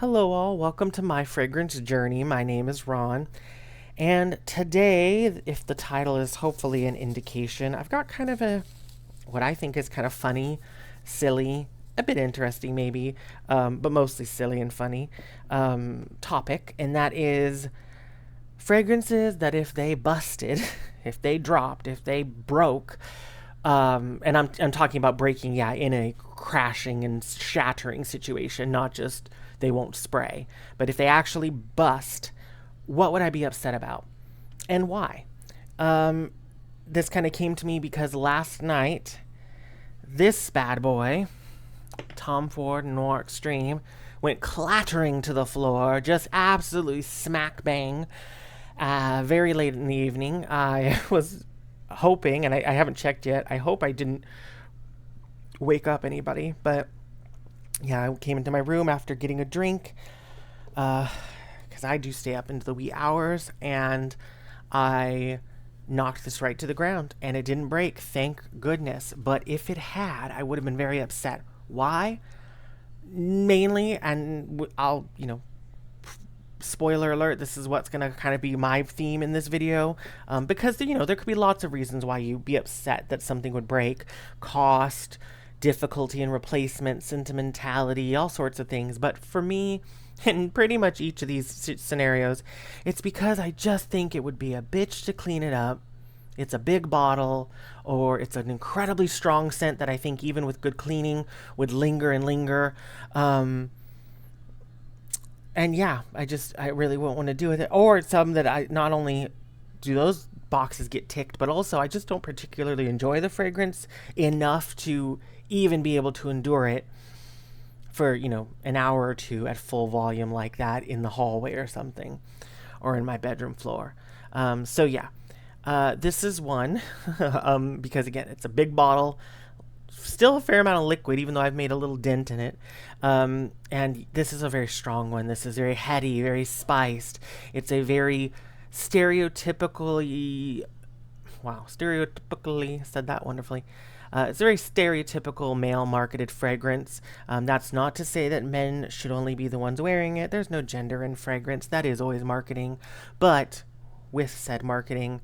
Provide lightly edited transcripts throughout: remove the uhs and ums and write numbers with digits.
Hello, all. Welcome to my fragrance journey. My name is Ron. And today, if the title is hopefully an indication, I've got kind of what I think is kind of funny, silly, a bit interesting maybe, but mostly silly and funny topic. And that is fragrances that if they busted, if they dropped, if they broke, and I'm talking about breaking, yeah, in a crashing and shattering situation, not just they won't spray, but if they actually bust, what would I be upset about, and why? Um, this kind of came to me because last night, this bad boy, Tom Ford Noir Extreme, went clattering to the floor, just absolutely smack bang. Very late in the evening, I was hoping, and I haven't checked yet. I hope I didn't wake up anybody, but yeah, I came into my room after getting a drink, because I do stay up into the wee hours, and I knocked this right to the ground, and it didn't break, thank goodness. But if it had, I would have been very upset. Why? Mainly, and I'll, spoiler alert, this is what's going to kind of be my theme in this video, because there could be lots of reasons why you'd be upset that something would break: cost, difficulty in replacement, sentimentality, all sorts of things. But for me, in pretty much each of these scenarios, it's because I just think it would be a bitch to clean it up. It's a big bottle, or it's an incredibly strong scent that I think even with good cleaning would linger and linger. And yeah, I really won't want to do with it. Or it's some that I not only do those boxes get ticked, but also I just don't particularly enjoy the fragrance enough to even be able to endure it for, an hour or two at full volume like that in the hallway or something, or in my bedroom floor. So yeah, this is one, because again, it's a big bottle, still a fair amount of liquid, even though I've made a little dent in it. And this is a very strong one. This is very heady, very spiced. It's a very stereotypically, wow, stereotypically, said that wonderfully. It's a very stereotypical male marketed fragrance. That's not to say that men should only be the ones wearing it. There's no gender in fragrance. That is always marketing. But with said marketing,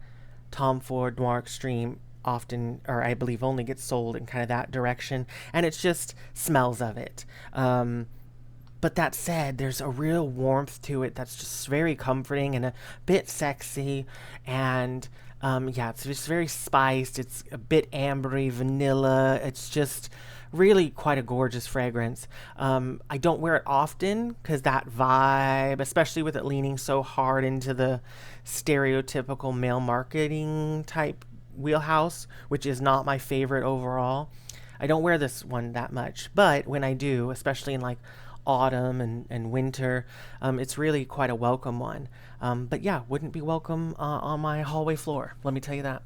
Tom Ford Noir Extreme often, or I believe only, gets sold in kind of that direction, and it's just smells of it. But that said, there's a real warmth to it that's just very comforting and a bit sexy, and yeah, it's just very spiced. It's a bit ambery, vanilla. It's just really quite a gorgeous fragrance. I don't wear it often because that vibe, especially with it leaning so hard into the stereotypical male marketing type wheelhouse, which is not my favorite overall. I don't wear this one that much, but when I do, especially in like autumn and winter, it's really quite a welcome one. But yeah, wouldn't be welcome on my hallway floor, let me tell you that.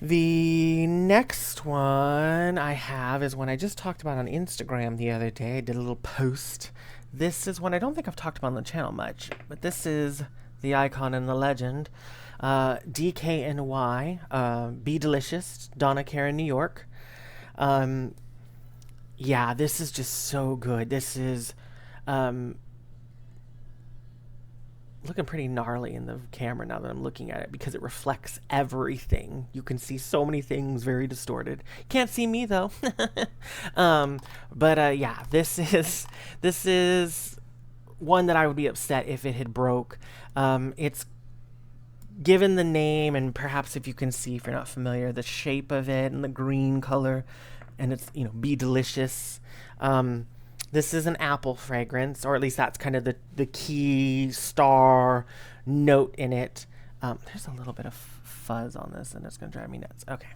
The next one I have is one I just talked about on Instagram the other day. I did a little post. This is one I don't think I've talked about on the channel much, but this is the icon and the legend. DKNY, Be Delicious, Donna Karan, New York. Yeah, this is just so good. This is looking pretty gnarly in the camera now that I'm looking at it because it reflects everything. You can see so many things very distorted. Can't see me though. But yeah, this is one that I would be upset if it had broke. It's given the name, and perhaps if you can see, if you're not familiar, the shape of it and the green color, and it's, Be Delicious. This is an apple fragrance, or at least that's kind of the key star note in it. There's a little bit of fuzz on this, and it's going to drive me nuts. Okay.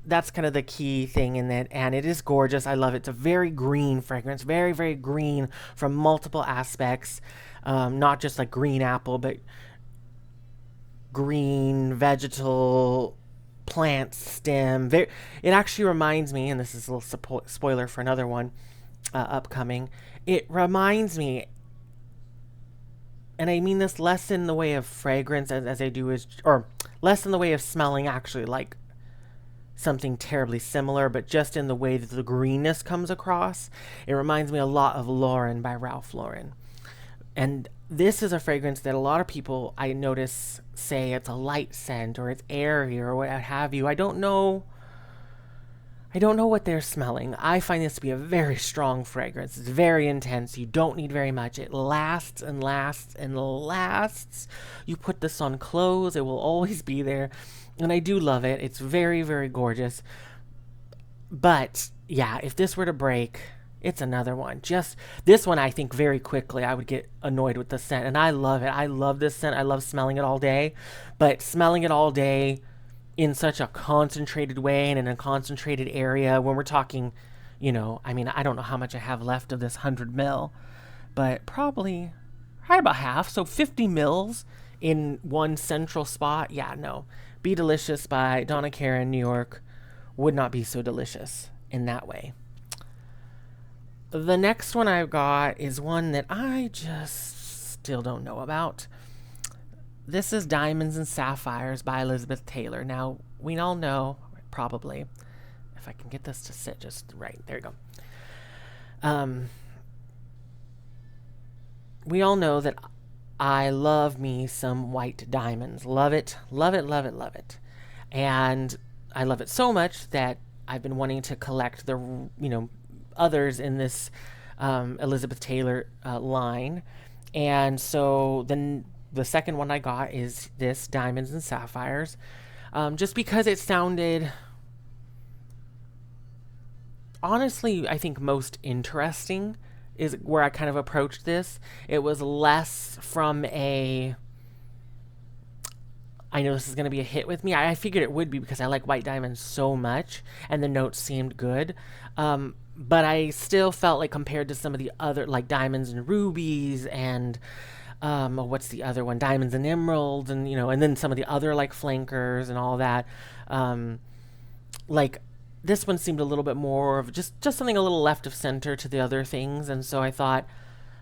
That's kind of the key thing in it, and it is gorgeous. I love it. It's a very green fragrance, very, very green from multiple aspects. Not just like green apple, but green vegetal plant stem. It actually reminds me, and this is a little spoiler for another one upcoming. It reminds me, and I mean this less in the way of fragrance as I do, or less in the way of smelling, actually, like something terribly similar, but just in the way that the greenness comes across, it reminds me a lot of Lauren by Ralph Lauren. And this is a fragrance that a lot of people I notice say it's a light scent or it's airy or what have you. I don't know what they're smelling. I find this to be a very strong fragrance. It's very intense. You don't need very much. It lasts and lasts and lasts. You put this on clothes, it will always be there. And I do love it. It's very, very gorgeous. But yeah, if this were to break, it's another one. Just this one, I think very quickly I would get annoyed with the scent. And I love it. I love this scent. I love smelling it all day. But smelling it all day in such a concentrated way and in a concentrated area, when we're talking, I mean, I don't know how much I have left of this 100 ml, but probably about half. So 50 mils in one central spot. Yeah, no. Be Delicious by Donna Karan, New York, would not be so delicious in that way. The next one I've got is one that I just still don't know about. This is Diamonds and Sapphires by Elizabeth Taylor. Now, we all know, probably, if I can get this to sit just right. There you go. We all know that I love me some white diamonds. Love it, love it, love it, love it. And I love it so much that I've been wanting to collect the, others in this Elizabeth Taylor line. And so then the second one I got is this Diamonds and Sapphires, just because it sounded, honestly, I think most interesting is where I kind of approached this. It was less from I know this is going to be a hit with me. I figured it would be because I like white diamonds so much and the notes seemed good. But I still felt like compared to some of the other, like Diamonds and Rubies and what's the other one? Diamonds and Emeralds, and and then some of the other like flankers and all that. Like this one seemed a little bit more of just something a little left of center to the other things, and so I thought,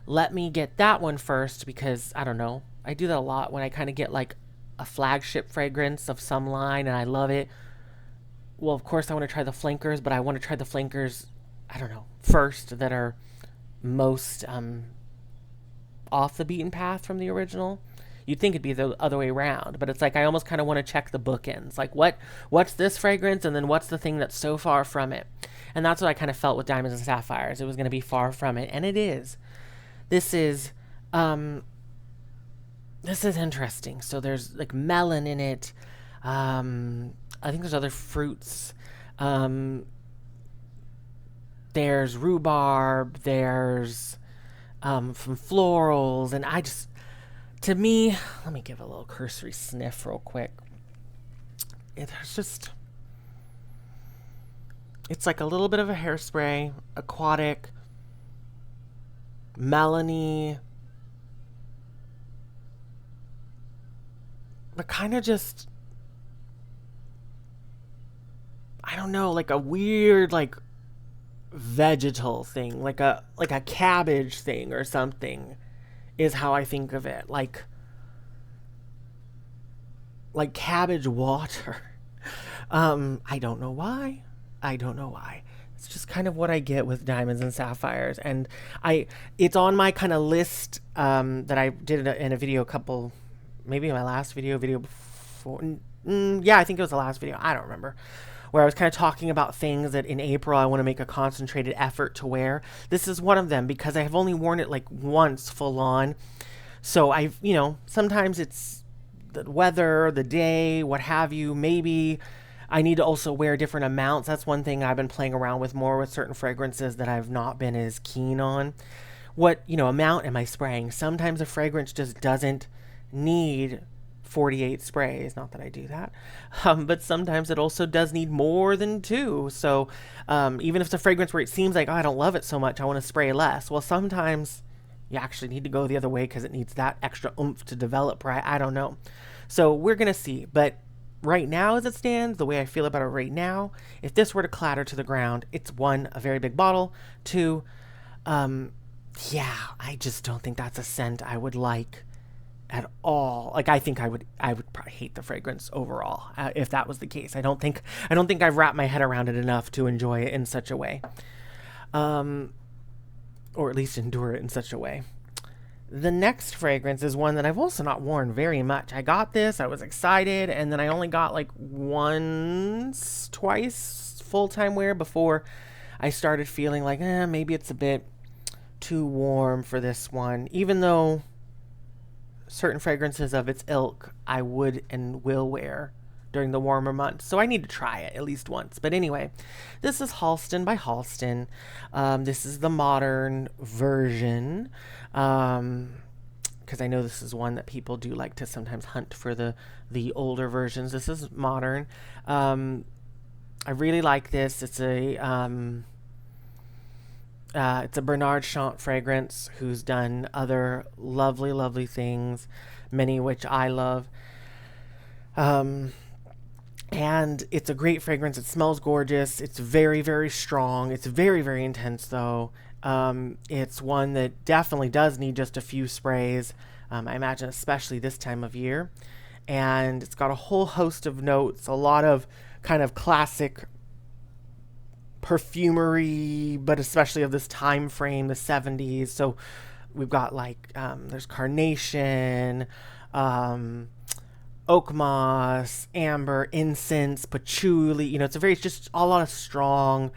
let me get that one first because I don't know. I do that a lot when I kind of get like a flagship fragrance of some line and I love it. Well, of course I want to try the flankers, but I want to try the flankers, I don't know, first that are most off the beaten path from the original. You'd think it'd be the other way around, but it's like I almost kind of want to check the bookends. Like what's this fragrance, and then what's the thing that's so far from it? And that's what I kind of felt with Diamonds and Sapphires. It was going to be far from it, and it is. This is interesting. So there's like melon in it. I think there's other fruits. There's rhubarb. There's from florals, and to me, let me give a little cursory sniff real quick. It's like a little bit of a hairspray, aquatic, melony, but kind of just, I don't know, like a weird, like vegetal thing, like a cabbage thing or something is how I think of it. Like cabbage water. I don't know why. It's just kind of what I get with Diamonds and Sapphires. And it's on my kind of list that I did in a video maybe my last video before. Yeah, I think it was the last video. I don't remember. Where I was kind of talking about things that in April I want to make a concentrated effort to wear. This is one of them because I have only worn it like once full on. So sometimes it's the weather, the day, what have you. Maybe I need to also wear different amounts. That's one thing I've been playing around with more with certain fragrances that I've not been as keen on. What, amount am I spraying? Sometimes a fragrance just doesn't need 48 sprays. Not that I do that. But sometimes it also does need more than 2. So even if it's a fragrance where it seems like, I don't love it so much, I want to spray less. Well, sometimes you actually need to go the other way because it needs that extra oomph to develop, right? I don't know. So we're going to see. But right now as it stands, the way I feel about it right now, if this were to clatter to the ground, it's 1, a very big bottle. 2, I just don't think that's a scent I would like at all. Like, I think I would probably hate the fragrance overall if that was the case. I don't think I've wrapped my head around it enough to enjoy it in such a way, or at least endure it in such a way. The next fragrance is one that I've also not worn very much. I got this, I was excited, and then I only got like once, twice full-time wear before I started feeling like, maybe it's a bit too warm for this one. Even though certain fragrances of its ilk I would and will wear during the warmer months. So I need to try it at least once. But anyway, this is Halston by Halston. This is the modern version. Because I know this is one that people do like to sometimes hunt for the older versions. This is modern. I really like this. It's a Bernard Chant fragrance who's done other lovely, lovely things, many which I love. And it's a great fragrance. It smells gorgeous. It's very, very strong. It's very, very intense, though. It's one that definitely does need just a few sprays, I imagine, especially this time of year. And it's got a whole host of notes, a lot of kind of classic perfumery, but especially of this time frame, the 70s. So we've got like, there's carnation, oak moss, amber, incense, patchouli. You know, it's just a lot of strong,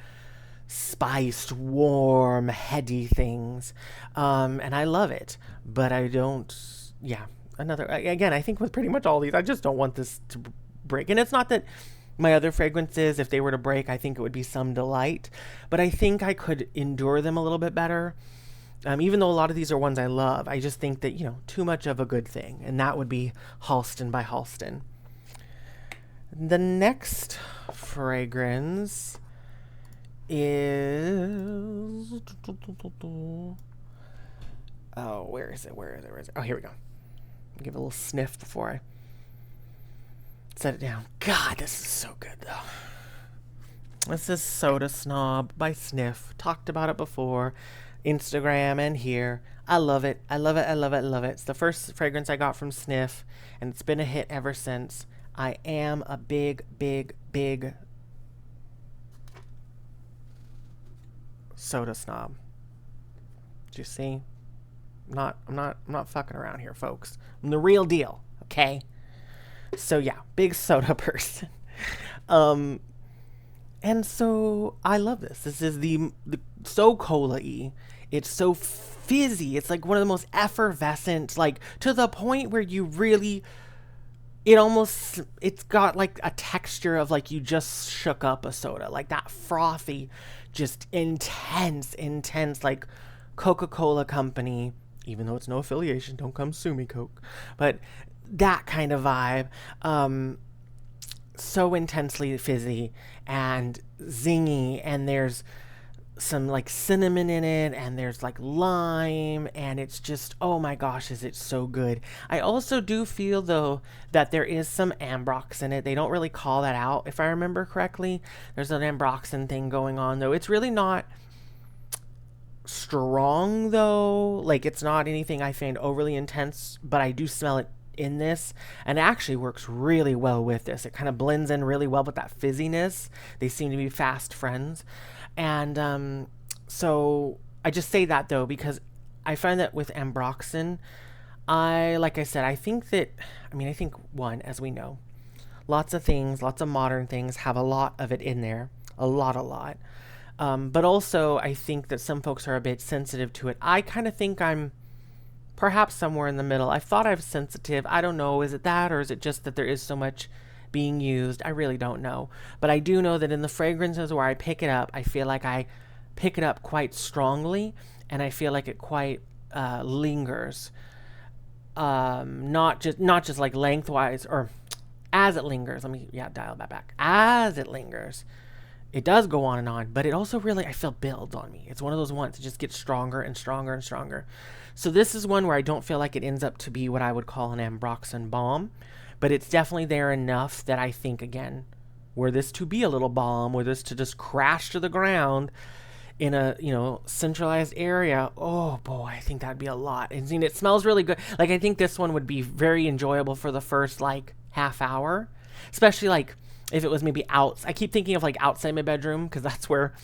spiced, warm, heady things. And I love it, but I don't, again, I think with pretty much all these, I just don't want this to break. And it's not that my other fragrances, if they were to break, I think it would be some delight, but I think I could endure them a little bit better. Even though a lot of these are ones I love, I just think that, too much of a good thing. And that would be Halston by Halston. The next fragrance is... Oh, where is it? Oh, here we go. Give it a little sniff before I set it down. God, this is so good, though. This is Soda Snob by Snif. Talked about it before. Instagram and here. I love it. I love it. I love it. I love it. It's the first fragrance I got from Snif, and it's been a hit ever since. I am a big, big, big soda snob. Do you see? I'm not fucking around here, folks. I'm the real deal, okay? So yeah, big soda person. And so I love this. This is the so cola-y. It's so fizzy. It's like one of the most effervescent, like to the point where you really, it's got like a texture of like you just shook up a soda. Like that frothy, just intense, like Coca-Cola Company, even though it's no affiliation, don't come sue me, Coke. But that kind of vibe. So intensely fizzy and zingy, and there's some like cinnamon in it, and there's like lime, and it's just, oh my gosh, is it so good. I also do feel though that there is some ambrox in it. They don't really call that out, if I remember correctly. There's an ambroxan thing going on though. It's really not strong though, like it's not anything I find overly intense, but I do smell it in this, and it actually works really well with this. It kind of blends in really well with that fizziness. They seem to be fast friends. And so I just say that though because I find that with ambroxan, like I said, I think one, as we know, lots of modern things have a lot of it in there, a lot. But also I think that some folks are a bit sensitive to it. I kind of think I'm perhaps somewhere in the middle. I thought I was sensitive. I don't know. Is it that, or is it just that there is so much being used? I really don't know. But I do know that in the fragrances where I pick it up, I feel like I pick it up quite strongly, and I feel like it quite lingers. Not just like lengthwise, or as it lingers. Let me dial that back. As it lingers, it does go on and on, but it also really, I feel, builds on me. It's one of those ones that just gets stronger and stronger and stronger. So this is one where I don't feel like it ends up to be what I would call an ambroxan bomb, but it's definitely there enough that I think, again, were this to be a little bomb, were this to just crash to the ground, in a, you know, centralized area, oh boy, I think that'd be a lot. And it smells really good. Like, I think this one would be very enjoyable for the first like half hour, especially like if it was maybe out. I keep thinking of like outside my bedroom because that's where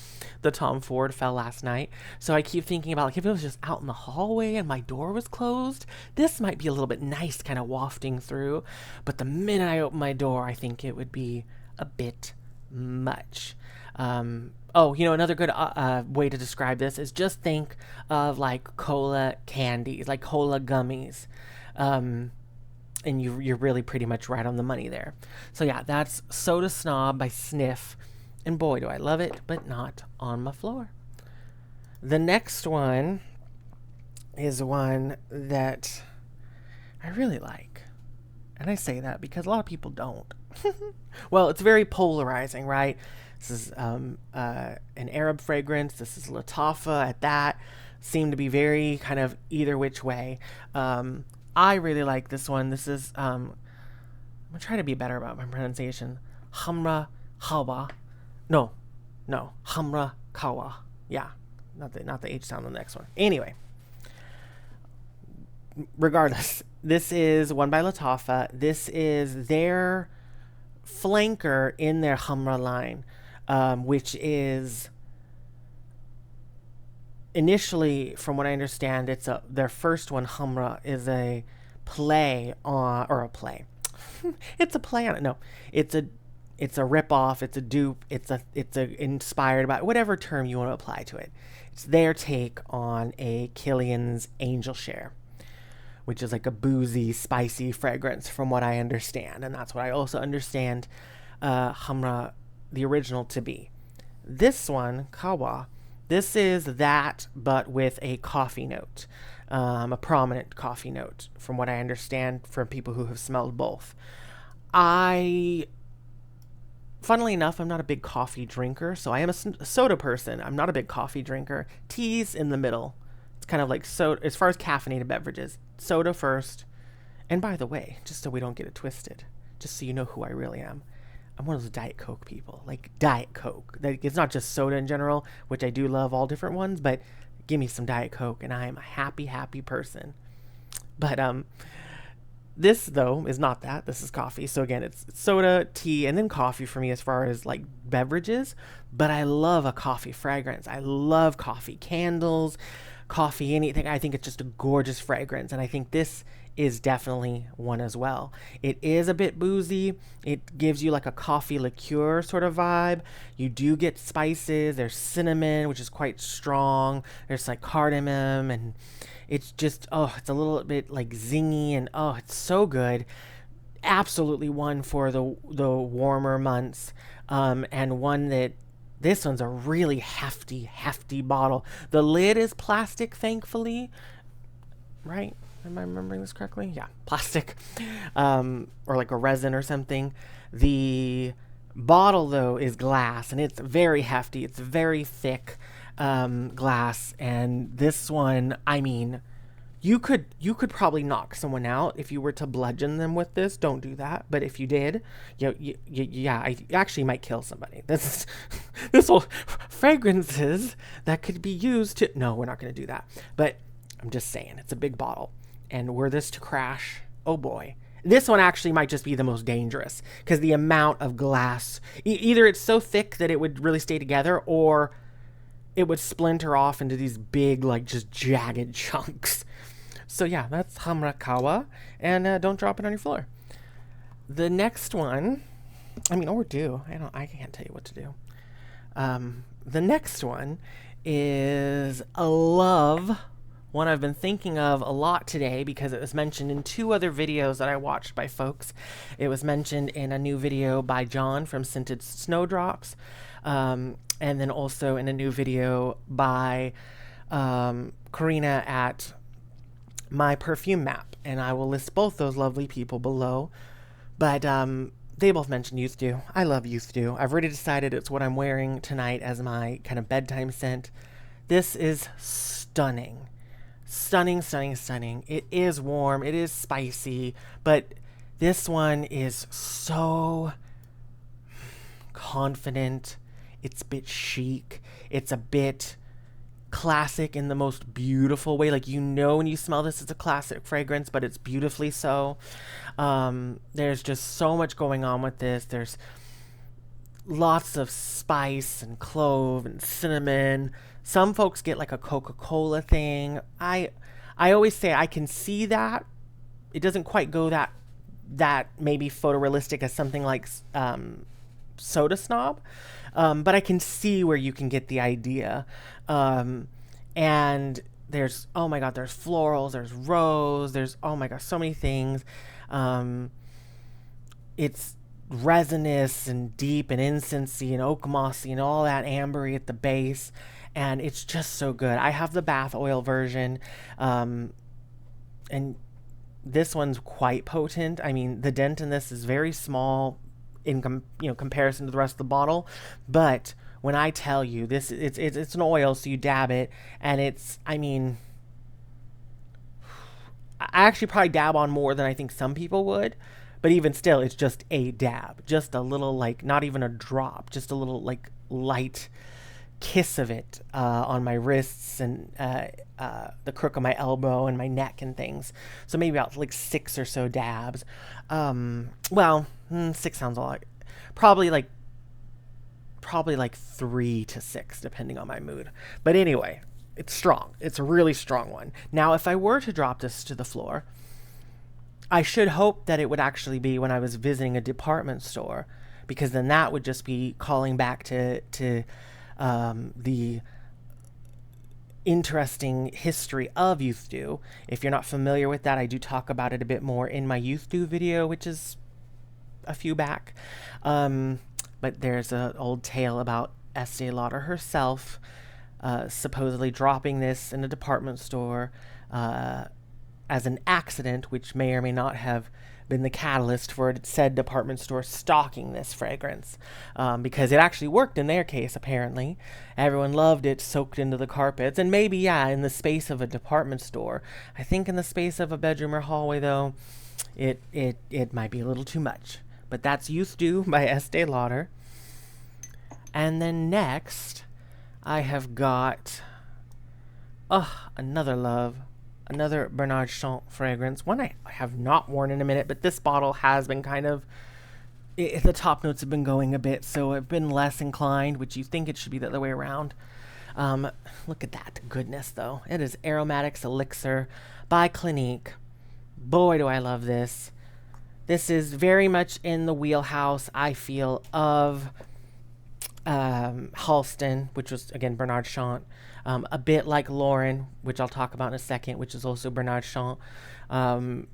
the Tom Ford fell last night. So I keep thinking about like if it was just out in the hallway and my door was closed, this might be a little bit nice, kind of wafting through. But the minute I open my door, I think it would be a bit much. Oh, you know, another good way to describe this is just think of like cola candies, like cola gummies. And you're really pretty much right on the money there. So yeah, that's Soda Snob by Snif. And boy, do I love it, but not on my floor. The next one is one that I really like. And I say that because a lot of people don't. Well, it's very polarizing, right? This is an Arab fragrance. This is Lattafa at that. Seem to be very kind of either which way. I really like this one. This is, I'm going to try to be better about my pronunciation. Khamrah Qahwa. No. Khamrah Qahwa. Yeah. Not the H sound on the next one. Anyway. Regardless, this is one by Lattafa. This is their flanker in their Khamrah line, which is initially, from what I understand, it's their first one. Khamrah is a play on, or a play. It's a play on it. No, it's a rip off. It's a dupe. It's a inspired by whatever term you want to apply to it. It's their take on a Killian's Angel Share, which is like a boozy, spicy fragrance from what I understand. And that's what I also understand Khamrah, the original, to be. This one, Qahwa, this is that, but with a coffee note, a prominent coffee note, from what I understand from people who have smelled both. Funnily enough, I'm not a big coffee drinker, so I am a soda person. I'm not a big coffee drinker. Tea's in the middle. It's kind of like soda, as far as caffeinated beverages. Soda first. And by the way, just so we don't get it twisted, just so you know who I really am, I'm one of those Diet Coke people. Like Diet Coke. It's not just soda in general, which I do love all different ones, but give me some Diet Coke and I am a happy, happy person. But this, though, is not that. This is coffee. So again, it's soda, tea, and then coffee for me as far as like beverages. But I love a coffee fragrance. I love coffee candles, coffee, anything. I think it's just a gorgeous fragrance. And I think this is definitely one as well. It is a bit boozy. It gives you like a coffee liqueur sort of vibe. You do get spices. There's cinnamon, which is quite strong. There's like cardamom, and it's just, it's a little bit like zingy, and it's so good. Absolutely one for the warmer months, and one that, this one's a really hefty bottle. The lid is plastic, thankfully, right? Am I remembering this correctly? Yeah, plastic, or like a resin or something. The bottle, though, is glass, and it's very hefty. It's very thick glass, and this one, I mean, you could probably knock someone out if you were to bludgeon them with this. Don't do that, but if you did, I actually might kill somebody. This will fragrances that could be used to. No, we're not going to do that. But I'm just saying, it's a big bottle. And were this to crash, oh boy. This one actually might just be the most dangerous because the amount of glass, either it's so thick that it would really stay together, or it would splinter off into these big, like, just jagged chunks. So yeah, that's Khamrah Qahwa, and don't drop it on your floor. The next one, or do. I can't tell you what to do. The next one is a love. One I've been thinking of a lot today because it was mentioned in 2 other videos that I watched by folks. It was mentioned in a new video by John from Scented Snowdrops, and then also in a new video by Karina at My Perfume Map. And I will list both those lovely people below. But they both mentioned Youth Dew. I love Youth Dew. I've already decided it's what I'm wearing tonight as my kind of bedtime scent. This is stunning. Stunning. It is warm, it is spicy, but this one is so confident. It's a bit chic. It's a bit classic in the most beautiful way. Like, you know, when you smell this, it's a classic fragrance, but it's beautifully so. There's just so much going on with this. There's lots of spice and clove and cinnamon. Some folks get like a Coca-Cola thing. I always say I can see that. It doesn't quite go that maybe photorealistic as something like Soda Snob, but I can see where you can get the idea. And there's, oh my god, there's florals, there's rose, there's, oh my gosh, so many things. It's resinous and deep and incensey and oak mossy and all that ambery at the base, and it's just so good. I have the bath oil version, and this one's quite potent. I mean, the dent in this is very small in comparison to the rest of the bottle, but when I tell you this, it's an oil, so you dab it, and it's, I mean, I actually probably dab on more than I think some people would, but even still, it's just a dab, just a little, like, not even a drop, just a little, like, light kiss of it on my wrists and the crook of my elbow and my neck and things. So maybe about like 6 or so dabs. 6 sounds a lot. Probably like 3 to 6, depending on my mood. But anyway, it's strong. It's a really strong one. Now, if I were to drop this to the floor, I should hope that it would actually be when I was visiting a department store, because then that would just be calling back to the interesting history of Youth Dew. If you're not familiar with that, I do talk about it a bit more in my Youth Dew video, which is a few back. But there's an old tale about Estee Lauder herself supposedly dropping this in a department store as an accident, which may or may not have been the catalyst for said department store stocking this fragrance, because it actually worked in their case. Apparently everyone loved it, soaked into the carpets, and maybe, yeah, in the space of a department store. I think in the space of a bedroom or hallway, though, it might be a little too much. But that's Youth Dew by Estee Lauder. And then next I have got another Bernard Chant fragrance, one I have not worn in a minute, but this bottle has been kind of, the top notes have been going a bit, so I've been less inclined, which you think it should be the other way around. Look at that goodness, though. It is Aromatics Elixir by Clinique. Boy, do I love this. This is very much in the wheelhouse, I feel, of Halston, which was, again, Bernard Chant. A bit like Lauren, which I'll talk about in a second, which is also Bernard Chant. Also,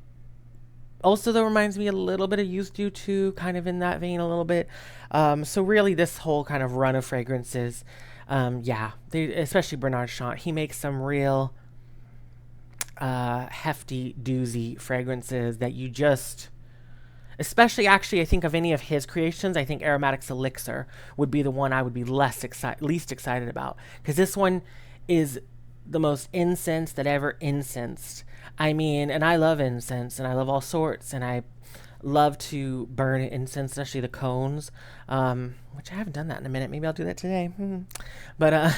though, reminds me a little bit of Youth Dew too, kind of in that vein a little bit. So really, this whole kind of run of fragrances, especially Bernard Chant, he makes some real hefty doozy fragrances that you just... Especially, actually, I think of any of his creations, I think Aromatics Elixir would be the one I would be least excited about. Because this one is the most incense that ever incensed. I mean, and I love incense, and I love all sorts, and I love to burn incense, especially the cones, which I haven't done that in a minute. Maybe I'll do that today. But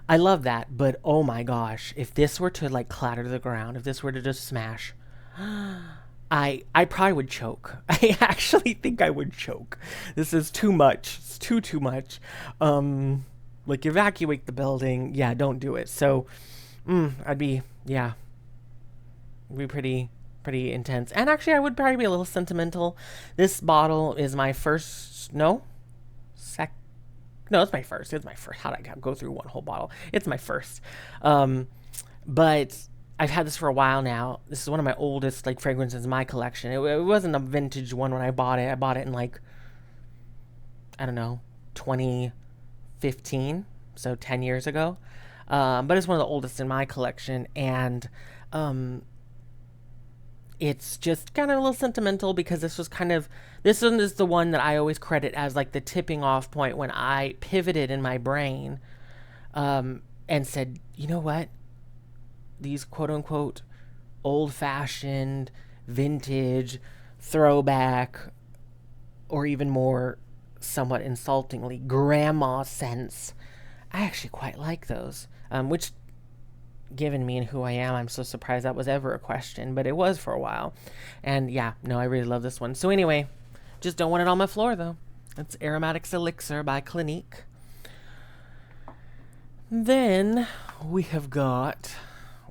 I love that. But, oh my gosh, if this were to, like, clatter to the ground, if this were to just smash... I probably would choke. I actually think I would choke. This is too much. It's too much. Like, evacuate the building. Yeah, don't do it. So, it'd be pretty intense. And actually, I would probably be a little sentimental. This bottle is my first, it's my first. It's my first. How did I go through one whole bottle? It's my first. But I've had this for a while now. This is one of my oldest, like, fragrances in my collection. It wasn't a vintage one when I bought it. I bought it in, like, I don't know, 2015, so 10 years ago. But it's one of the oldest in my collection, and it's just kind of a little sentimental because this one is the one that I always credit as, like, the tipping off point when I pivoted in my brain and said, you know what? These quote-unquote old-fashioned, vintage, throwback, or even more somewhat insultingly, grandma scents I actually quite like those, which, given me and who I am, I'm so surprised that was ever a question, but it was for a while. And yeah, no, I really love this one. So anyway, just don't want it on my floor though. It's Aromatics Elixir by Clinique. Then we have got,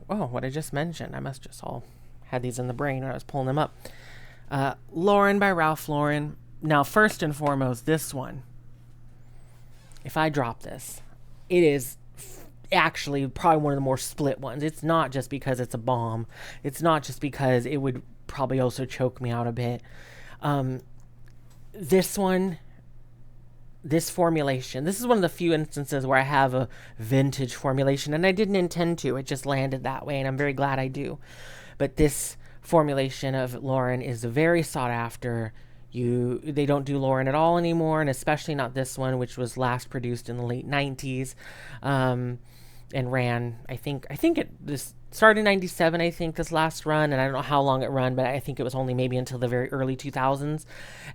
oh, what I just mentioned. I must just all had these in the brain when I was pulling them up. Lauren by Ralph Lauren. Now, first and foremost, this one. If I drop this, it is actually probably one of the more split ones. It's not just because it's a bomb. It's not just because it would probably also choke me out a bit. This one, this formulation, this is one of the few instances where I have a vintage formulation, and I didn't intend to. It just landed that way, and I'm very glad I do. But this formulation of Lauren is very sought after. They don't do Lauren at all anymore, and especially not this one, which was last produced in the late 90s, and ran, I think this started in 97, I think, this last run, and I don't know how long it ran, but I think it was only maybe until the very early 2000s,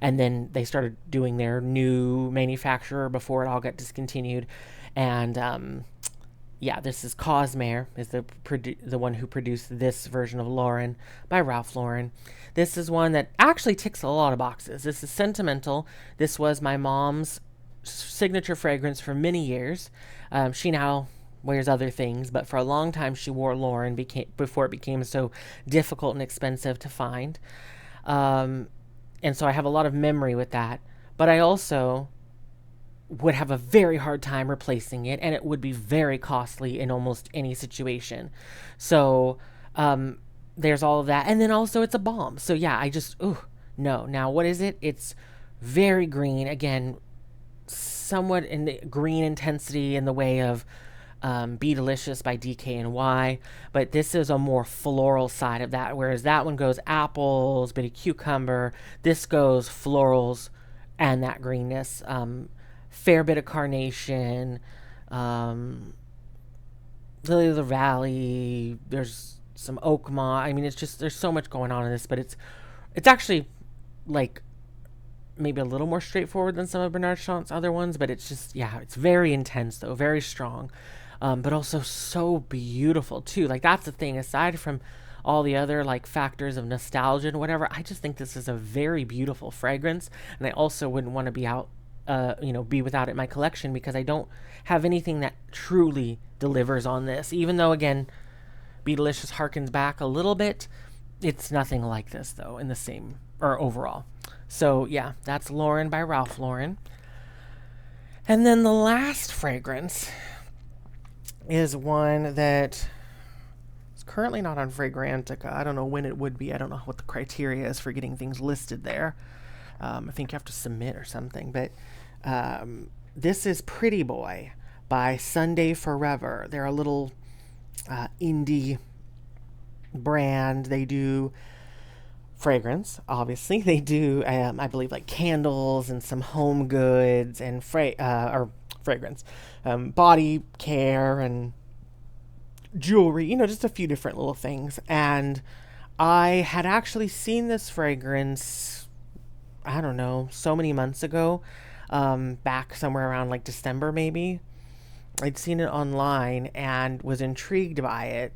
and then they started doing their new manufacturer before it all got discontinued. And yeah, this is Cosmere, is the one who produced this version of Lauren by Ralph Lauren. This is one that actually ticks a lot of boxes. This is sentimental. This was my mom's signature fragrance for many years. She now wears other things, but for a long time she wore Lauren before it became so difficult and expensive to find. And so I have a lot of memory with that. But I also would have a very hard time replacing it, and it would be very costly in almost any situation. So there's all of that. And then also it's a bomb. So yeah, no. Now what is it? It's very green. Again, somewhat in the green intensity in the way of Be Delicious by DKNY, but this is a more floral side of that, whereas that one goes apples, bit of cucumber. This goes florals and that greenness. Fair bit of carnation, lily of the valley. There's some oak moss. I mean, it's just, there's so much going on in this, but it's actually like maybe a little more straightforward than some of Bernard Chant's other ones, but it's just, yeah, it's very intense though, very strong, but also so beautiful too. Like, that's the thing, aside from all the other like factors of nostalgia and whatever, I just think this is a very beautiful fragrance, and I also wouldn't want to be without it in my collection, because I don't have anything that truly delivers on this. Even though, again, Be Delicious harkens back a little bit, it's nothing like this though in the same, or overall. So yeah, that's Lauren by Ralph Lauren. And then the last fragrance is one that is currently not on Fragrantica. I don't know when it would be. I don't know what the criteria is for getting things listed there. I think you have to submit or something. But this is Pretty Boy by Sunday Forever. They're a little indie brand. They do fragrance, obviously. They do, I believe, like candles and some home goods and fragrance, body care and jewelry, just a few different little things. And I had actually seen this fragrance, I don't know, so many months ago, back somewhere around like December maybe. I'd seen it online and was intrigued by it.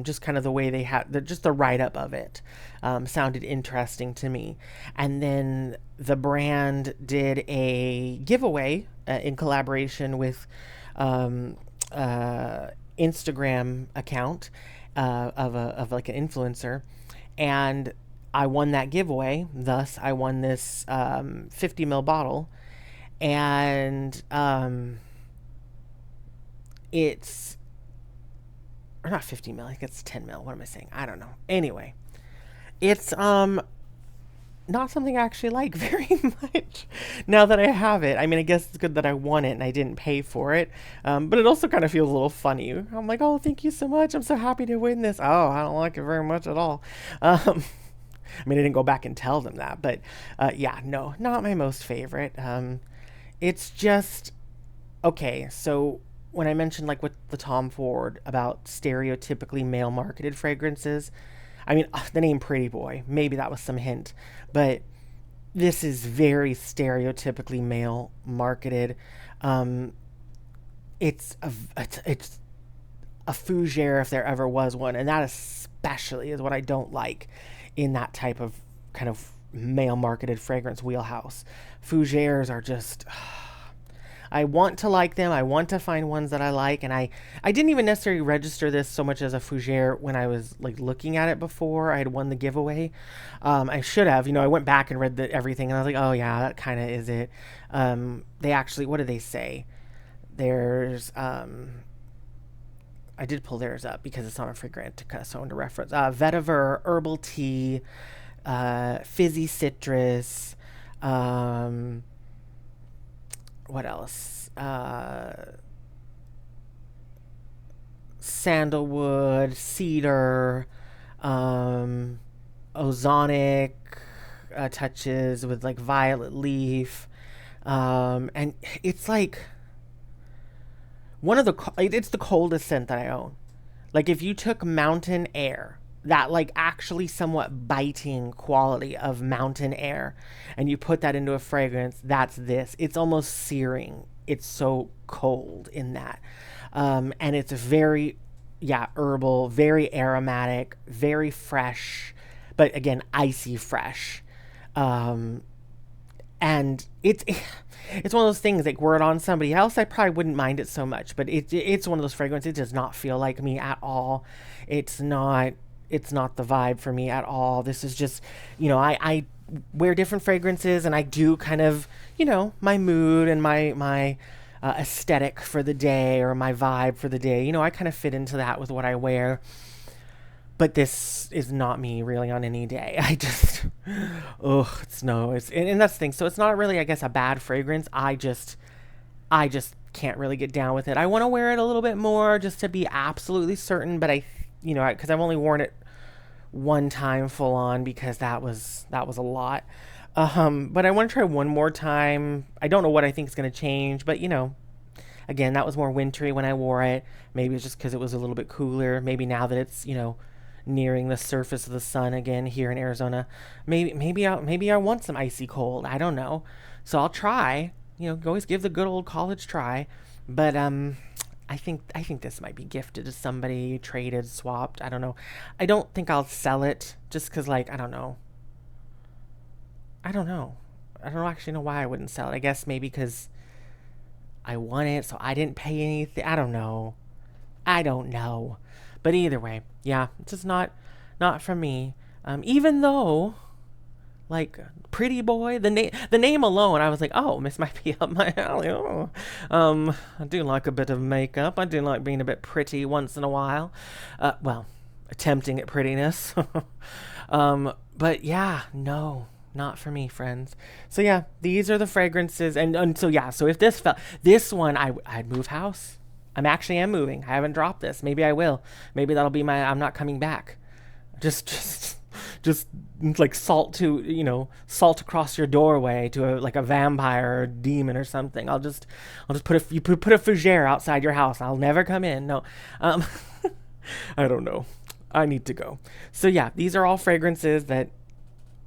Just kind of the way they had, just the write-up of it sounded interesting to me. And then the brand did a giveaway in collaboration with Instagram account of like an influencer, and I won that giveaway. Thus, I won this 50 ml bottle, and it's, or not 50 mil, I think it's 10 mil. What am I saying? I don't know. Anyway, it's not something I actually like very much now that I have it. I mean, I guess it's good that I won it and I didn't pay for it, but it also kind of feels a little funny. I'm like, oh, thank you so much. I'm so happy to win this. Oh, I don't like it very much at all. I mean, I didn't go back and tell them that, but yeah, no, not my most favorite. It's just, okay, so when I mentioned like with the Tom Ford about stereotypically male marketed fragrances, I mean, the name Pretty Boy, maybe that was some hint, but this is very stereotypically male marketed. it's a fougere if there ever was one, and that especially is what I don't like in that type of kind of male marketed fragrance wheelhouse. Fougeres are just I want to like them. I want to find ones that I like, and I didn't even necessarily register this so much as a fougere when I was like looking at it before I had won the giveaway. I should have, I went back and read everything, and I was like, oh yeah, that kind of is it. They actually, what do they say? There's I did pull theirs up because it's on a Fragrantica, so I wanted to reference vetiver, herbal tea, fizzy citrus. What else? Sandalwood, cedar, ozonic touches with like violet leaf, and it's like it's the coldest scent that I own. Like if you took mountain air, that like actually somewhat biting quality of mountain air, and you put that into a fragrance, that's this. It's almost searing. It's so cold in that. And it's very, herbal, very aromatic, very fresh, but again, icy fresh. And it's one of those things like were it on somebody else, I probably wouldn't mind it so much, but it's one of those fragrances. It does not feel like me at all. It's not the vibe for me at all. This is just, I wear different fragrances, and I do kind of, my mood and my aesthetic for the day, or my vibe for the day. I kind of fit into that with what I wear. But this is not me really on any day. I just, and that's the thing. So it's not really, I guess, a bad fragrance. I just can't really get down with it. I want to wear it a little bit more just to be absolutely certain, but because I've only worn it one time full on because that was a lot. But I want to try one more time. I don't know what I think is going to change, but again, that was more wintry when I wore it. Maybe it's just because it was a little bit cooler. Maybe now that it's, nearing the surface of the sun again here in Arizona, maybe I want some icy cold. I don't know. So I'll try, always give the good old college try. But, I think this might be gifted to somebody, traded, swapped. I don't know. I don't think I'll sell it just because, I don't know. I don't actually know why I wouldn't sell it. I guess maybe because I won it, so I didn't pay anything. I don't know. But either way, yeah, it's just not for me. Even though, like, Pretty Boy, the name alone, I was like, oh, this might be up my alley. Oh, I do like a bit of makeup. I do like being a bit pretty once in a while. Well, attempting at prettiness. But yeah, no, not for me, friends. So yeah, these are the fragrances, and so yeah, so if this one, I'd move house. I'm moving. I haven't dropped this. Maybe I will. Maybe that'll be I'm not coming back. Just like salt across your doorway to a vampire or a demon or something. I'll just put a fougere outside your house. I'll never come in. No, I don't know. I need to go. So yeah, these are all fragrances that,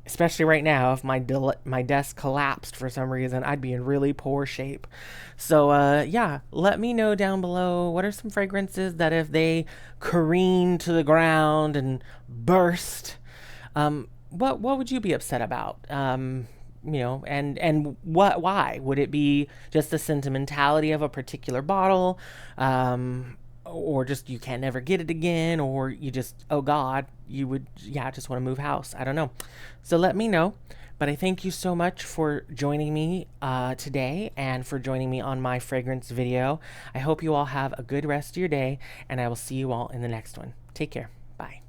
especially right now, if my desk collapsed for some reason, I'd be in really poor shape. So yeah, let me know down below, what are some fragrances that if they careen to the ground and burst, what would you be upset about? And why? Would it be just the sentimentality of a particular bottle? Or just you can't never get it again, or you just, oh God, you would, just want to move house. I don't know. So let me know. But I thank you so much for joining me today, and for joining me on my fragrance video. I hope you all have a good rest of your day, and I will see you all in the next one. Take care. Bye.